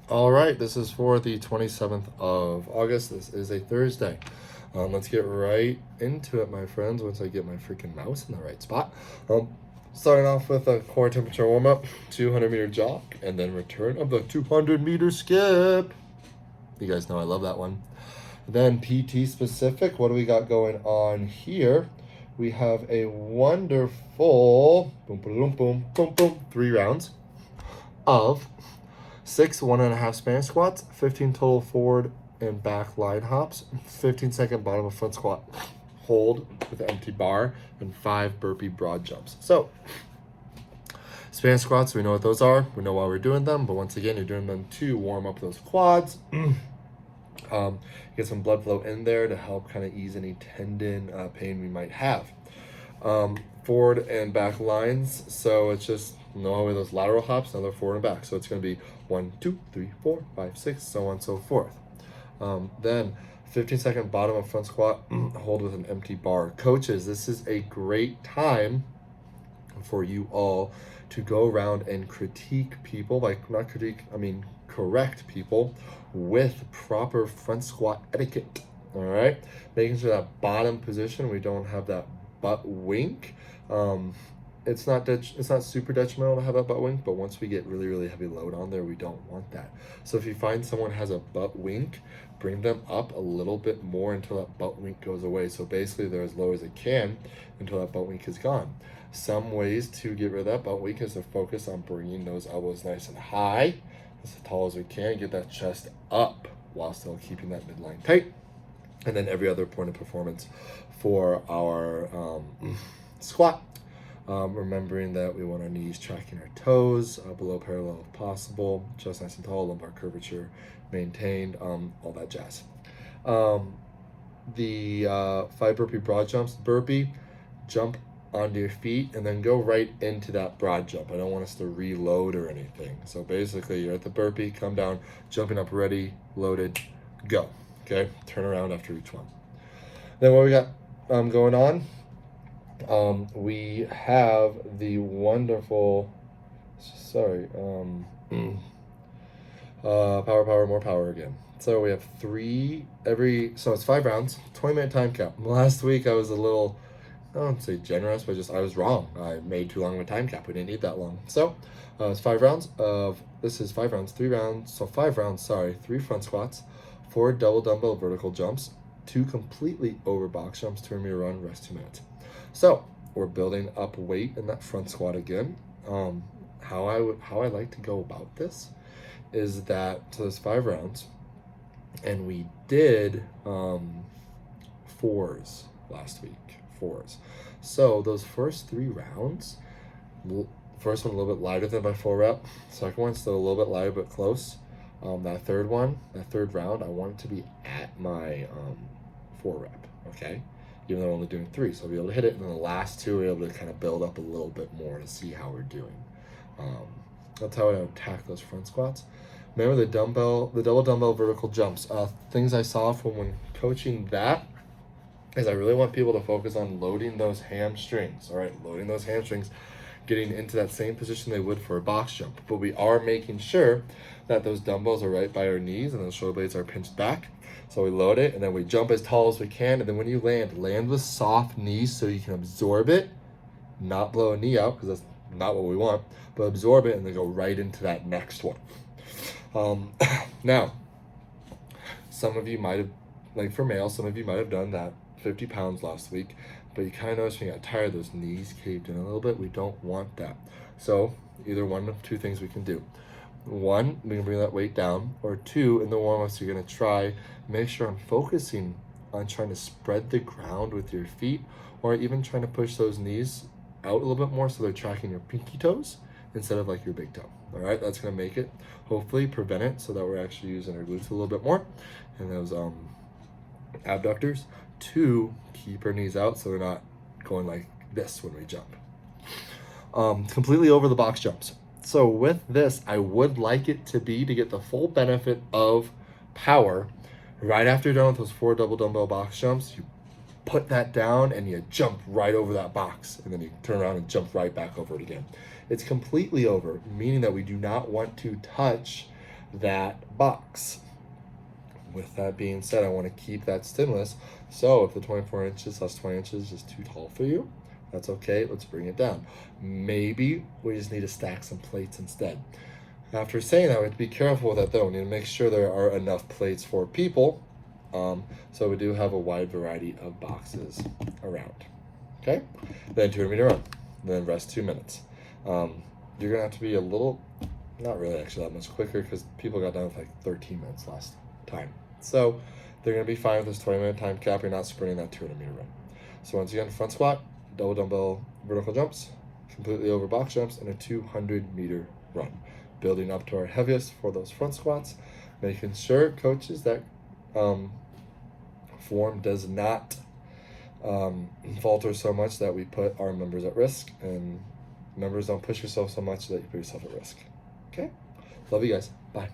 All right, this is for the 27th of August. This is a Thursday. Let's get right into it, my friends, once I get my freaking mouse in the right spot. Starting off with a core temperature warm up, 200-meter jog, and then return of the 200-meter skip. You guys know I love that one. Then PT specific, what do we got going on here? We have a wonderful boom, boom, boom, boom, boom, 3 rounds of 6 1.5 Spanish squats, 15 total forward and back line hops, 15-second bottom of front squat hold with an empty bar, and 5 burpee broad jumps. So, Spanish squats, we know what those are. We know why we're doing them, but once again, you're doing them to warm up those quads. Get some blood flow in there to help kind of ease any tendon pain we might have. Forward and back lines, so it's just know those lateral hops, another forward and back. So it's going to be 1, 2, 3, 4, 5, 6, so on and so forth. Then 15-second bottom of front squat hold with an empty bar. Coaches, this is a great time for you all to go around and critique people, like not critique, I mean correct people with proper front squat etiquette. All right, making sure that bottom position we don't have that butt wink. It's not super detrimental to have that butt wink, but once we get really heavy load on there, we don't want that. So if you find someone has a butt wink, bring them up a little bit more until that butt wink goes away. So basically they're as low as it can until that butt wink is gone. Some ways to get rid of that butt wink is to focus on bringing those elbows nice and high, as tall as we can, get that chest up while still keeping that midline tight. And then every other point of performance for our squat. Remembering that we want our knees tracking our toes, below parallel if possible, chest nice and tall, lumbar curvature maintained, all that jazz. The 5 burpee broad jumps. Burpee, jump onto your feet and then go right into that broad jump. I don't want us to reload or anything. So basically you're at the burpee, come down, jumping up ready, loaded, go. Okay, turn around after each one. Then what we got going on? We have the wonderful, power, more power again. So we have so it's 5 rounds, 20-minute time cap. Last week I was a little, I don't say generous, but I was wrong. I made too long of a time cap. We didn't need that long. So it's 5 rounds this is 5 rounds, 3 rounds, so 5 rounds, 3 front squats, 4 double dumbbell vertical jumps, 2 completely over box jumps, turn me around, rest 2 minutes. So we're building up weight in that front squat again. How I like to go about this is that, so there's 5 rounds, and we did 4s last week. 4s. So those first 3 rounds, first one a little bit lighter than my 4 rep. Second one still a little bit lighter but close. That third round, I want it to be at my 4 rep. Okay. Even though I'm only doing 3, so I'll be able to hit it, and then the last 2 we're able to kind of build up a little bit more to see how we're doing. That's how I attack those front squats. Remember the double dumbbell vertical jumps. Things I saw from when coaching that is I really want people to focus on loading those hamstrings. All right, loading those hamstrings, getting into that same position they would for a box jump. But we are making sure that those dumbbells are right by our knees and those shoulder blades are pinched back. So we load it, and then we jump as tall as we can, and then when you land with soft knees so you can absorb it, not blow a knee out, because that's not what we want, but absorb it and then go right into that next one. Now, some of you might have, like for males, some of you might have done that 50 pounds last week, but you kind of noticed when you got tired, those knees caved in a little bit. We don't want that. So either one of 2 things we can do. 1, we can bring that weight down, or 2, in the warm-ups, you're going to try, make sure I'm focusing on trying to spread the ground with your feet, or even trying to push those knees out a little bit more so they're tracking your pinky toes instead of like your big toe. All right, that's going to make it, hopefully prevent it so that we're actually using our glutes a little bit more and those abductors to keep our knees out so they're not going like this when we jump. Completely over the box jumps. So with this, I would like it to be to get the full benefit of power. Right after you're done with those 4 double dumbbell box jumps, you put that down and you jump right over that box, and then you turn around and jump right back over it again. It's completely over, meaning that we do not want to touch that box. With that being said, I want to keep that stimulus. So if the 24 inches plus 20 inches is too tall for you, that's okay. Let's bring it down. Maybe we just need to stack some plates instead. After saying that, we have to be careful with that though. We need to make sure there are enough plates for people. So we do have a wide variety of boxes around. Okay? Then 200 meter run. Then rest 2 minutes. You're going to have to be a little, not really actually that much quicker because people got done with like 13 minutes last time. So they're going to be fine with this 20-minute time cap. You're not sprinting that 200 meter run. So once again, front squat, double dumbbell vertical jumps, completely over box jumps, and a 200 meter run. Building up to our heaviest for those front squats, making sure, coaches, that form does not falter so much that we put our members at risk, and members don't push yourself so much that you put yourself at risk. Okay? Love you guys. Bye.